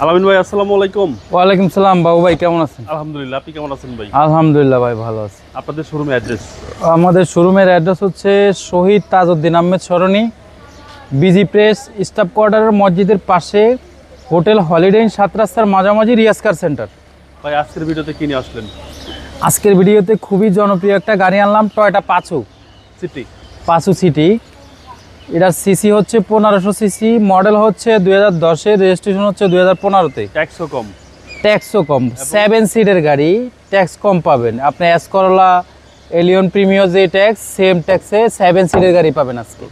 আলামিন ভাই আসসালামু আলাইকুম। ওয়ালাইকুম সালাম বাবু ভাই, কেমন আছেন? আলহামদুলিল্লাহ, আপনি কেমন আছেন ভাই? আলহামদুলিল্লাহ ভাই, ভালো আছি। আপনাদের শোরুমের অ্যাড্রেস? আমাদের শোরুমের অ্যাড্রেস হচ্ছে শহীদ তাজউদ্দিন আহমেদ সরণি, বিজি প্রেস স্টাফ কোয়ার্টারের মসজিদের পাশে, হোটেল হলিডে ইন 7 রাস্তার মাঝামাঝি, রিয়াজ কার সেন্টার। ভাই আজকের ভিডিওতে কি নিয়ে আসলেন? আজকের ভিডিওতে খুবই জনপ্রিয় একটা গাড়ি আনলাম, টয়োটা পাঁচু সিটি। এটার সিসি হচ্ছে 1500 সিসি, মডেল হচ্ছে 2010-এর, রেজিস্ট্রেশন হচ্ছে 2015-তে। ট্যাক্সও কম 7 সিটের গাড়ি, ট্যাক্স কম পাবেন আপনি। এস করলা, এলিয়ন প্রিমিও যে ট্যাক্স, সেম ট্যাক্সে 7 সিটের গাড়ি পাবেন আজকে।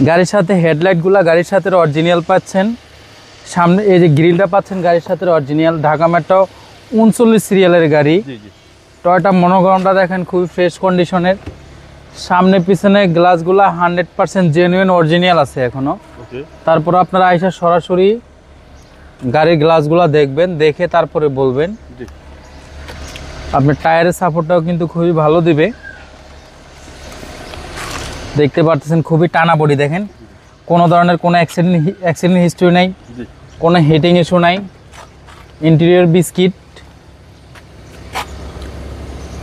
গাড়ির সাথে হেডলাইটগুলা গাড়ির সাথে অরিজিনাল পাচ্ছেন, সামনে এই যে গ্রিলটা পাচ্ছেন গাড়ির সাথে অরিজিনাল। ঢাকা মেট্রো 39 সিরিয়ালের গাড়ি। টয়োটা মনোগ্রামটা দেখেন খুবই ফ্রেশ কন্ডিশনের। সামনে পিছনে গ্লাসগুলা 100% জেনুইন অরিজিনাল আছে এখনো। তারপর আপনারা আইসা সরাসরি গাড়ির গ্লাসগুলা দেখবেন, দেখে তারপরে বলবেন। আপনার টায়ারের সাপোর্টটাও কিন্তু খুবই ভালো দিবে, দেখতে পারতেছেন খুবই টানা বডি। দেখেন কোনো ধরনের কোনো অ্যাক্সিডেন্ট হিস্ট্রি নাই, কোনো হিটিং ইস্যু নাই। ইন্টেরিয়র বিস্কিট,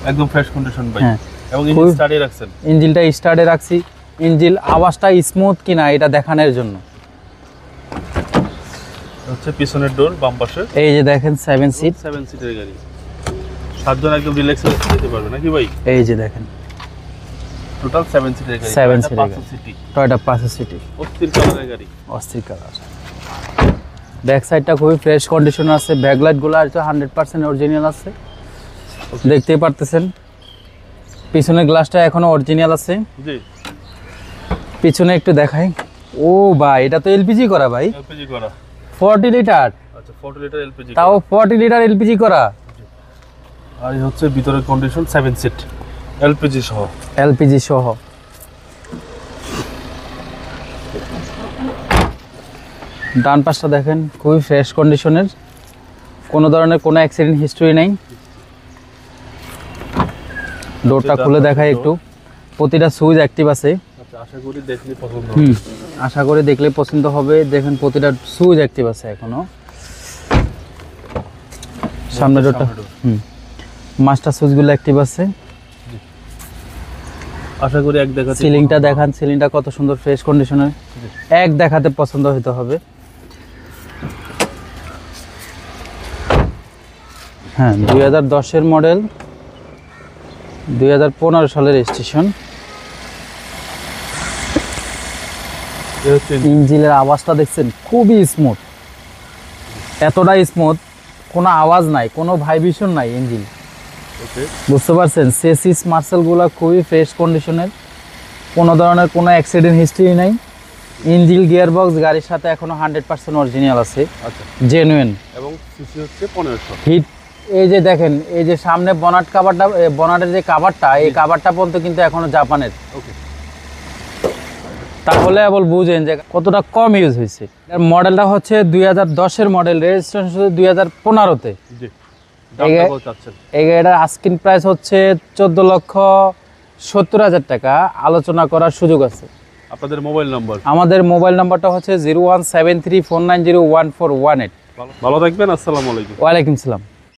একদম ফ্রেশ কন্ডিশন ভাই। হ্যাঁ, এবং ইঞ্জিন স্টার্টে রাখছেন? ইঞ্জিনটা স্টার্টে রাখছি। ইঞ্জিন আওয়াজটা স্মুথ কিনা এটা দেখানোর জন্য। হচ্ছে পিছনের ডোর বাম পাশে, এই যে দেখেন 7 সিটের গাড়ি, 7 জন একদম রিল্যাক্সে যেতে পারবে নাকি ভাই? এই যে দেখেন টোটাল 7 সিটের গাড়ি, 7 সিটের গাড়ি, টয়োটা পাঁচু সিটি। অস্থির কালারের গাড়ি, অস্থির কালার। ব্যাক সাইডটা খুবই ফ্রেশ কন্ডিশন আছে, ব্যাকলাইটগুলো আর 100% অরিজিনাল আছে, দেখতেই পারতেছেন। পিছনের গ্লাসটা এখনো অরিজিনাল আছে। জি, পিছনে একটু দেখাই। ও ভাই, এটা তো এলপিজি করা ভাই, এলপিজি করা 40 লিটার। আচ্ছা, 40 লিটার এলপিজি, তাও 40 লিটার এলপিজি করা। আর এই হচ্ছে ভিতরের কন্ডিশন, 7 সিট এলপিজি সহ। এলপিজি সহ। ডান পাশটা দেখেন খুবই ফ্রেশ কন্ডিশনের, কোনো ধরনের কোনো অ্যাক্সিডেন্ট হিস্ট্রি নেই। ডোরটা খুলে দেখাই একটু। প্রতিটা সুইচ অ্যাক্টিভ আছে। আচ্ছা, আশা করি দেখলে পছন্দ হবে। আশা করি দেখলে পছন্দ হবে। দেখেন প্রতিটা সুইচ অ্যাক্টিভ আছে এখনো। সামনে ডোরটা, মাস্টার সুইচগুলো অ্যাক্টিভ আছে। আশা করি এক দেখাতে। সিলিংটা দেখান, সিলিংটা কত সুন্দর ফ্রেশ কন্ডিশনের, এক দেখাতে পছন্দ হতে হবে। হ্যাঁ, 2010-এর মডেল, 2015 সালের রেজিস্ট্রেশন। ইঞ্জিনের আওয়াজটা দেখছেন খুবই স্মুথ, এতটা স্মুথ, কোনো আওয়াজ নাই, কোনো ভাইব্রেশন নাই ইঞ্জিন। বুঝতে পারছেন? চেসিস মার্সেলগুলো খুবই ফ্রেশ কন্ডিশনের, কোনো ধরনের কোনো অ্যাক্সিডেন্ট হিস্ট্রি নাই। ইঞ্জিন গিয়ারবক্স গাড়ির সাথে এখনো 100% অরিজিনাল আছে, জেনুইন। এবং সিসি হচ্ছে 1500 হিট। এই যে দেখেন, এই যে সামনে বনাট কাভারটা, বনাটের যে কাভারটা, এই কাভারটা পর্যন্ত কিন্তু এখনো জাপানের। তাহলে আবার বুঝেন যে কতটা কম ইউজ হয়েছে। এর মডেলটা হচ্ছে 2010-এর মডেল, রেজিস্ট্রেশন হচ্ছে 2015-তে। এই গাড়িটার আস্কিং প্রাইস হচ্ছে 14,70,000 টাকা, আলোচনা করার সুযোগ আছে। আপনাদের মোবাইল নাম্বার? আমাদের মোবাইল নাম্বারটা হচ্ছে 01734901418। ভালো থাকবেন, আসসালামু আলাইকুম। ওয়ালাইকুম সালাম।